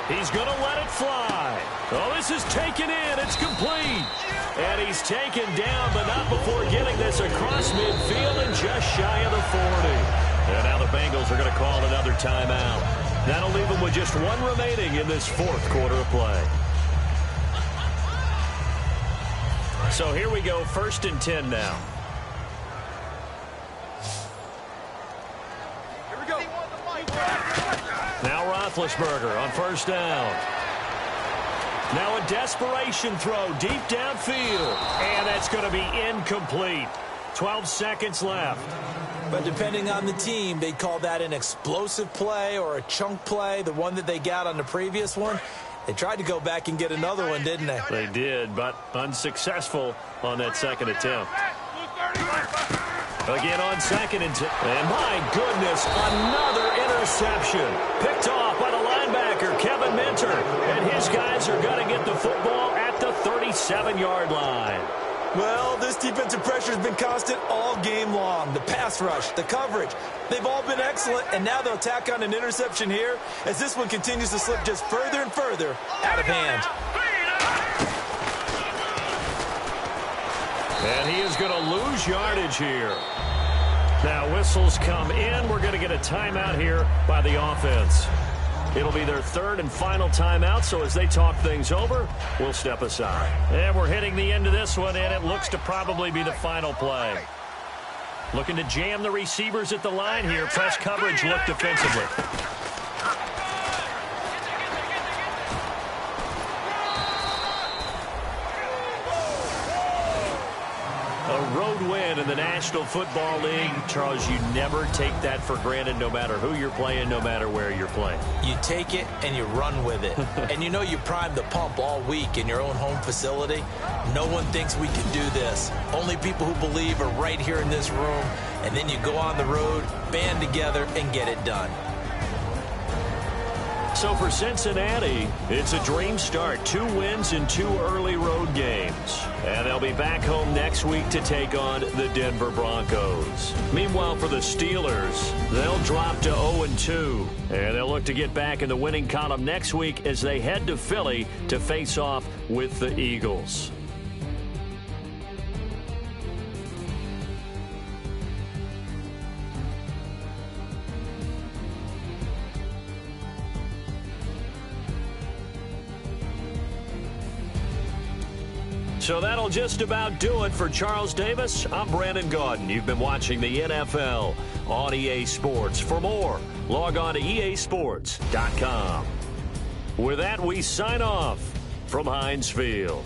He's going to let it fly. Oh, this is taken in. It's complete. And he's taken down, but not before getting this across midfield and just shy of the 40. And now the Bengals are going to call another timeout. That'll leave them with just one remaining in this 4th quarter of play. So here we go, 1st and 10 now. Now Roethlisberger on 1st down. Now a desperation throw deep downfield. And that's going to be incomplete. 12 seconds left. But depending on the team, they call that an explosive play or a chunk play, the one that they got on the previous one. They tried to go back and get another one, didn't they? They did, but unsuccessful on that second attempt. Again on 2nd and 10. And my goodness, another interception. Picked off by the linebacker, Kevin Minter. And his guys are going to get the football at the 37-yard line. Well, this defensive pressure has been constant all game long. The pass rush, the coverage, they've all been excellent. And now they'll tack on an interception here as this one continues to slip just further and further out of hand. And he is going to lose yardage here. Now whistles come in. We're going to get a timeout here by the offense. It'll be their 3rd and final timeout, so as they talk things over, we'll step aside. And we're hitting the end of this one, and it looks to probably be the final play. Looking to jam the receivers at the line here. Press coverage look defensively. A road win in the National Football League. Charles, you never take that for granted no matter who you're playing, no matter where you're playing. You take it and you run with it. And you know you primed the pump all week in your own home facility. No one thinks we can do this. Only people who believe are right here in this room. And then you go on the road, band together, and get it done. So for Cincinnati, it's a dream start. 2 wins in 2 early road games. And they'll be back home next week to take on the Denver Broncos. Meanwhile, for the Steelers, they'll drop to 0-2. And they'll look to get back in the winning column next week as they head to Philly to face off with the Eagles. So that'll just about do it for Charles Davis. I'm Brandon Gaudin. You've been watching the NFL on EA Sports. For more, log on to easports.com. With that, we sign off from Heinz Field.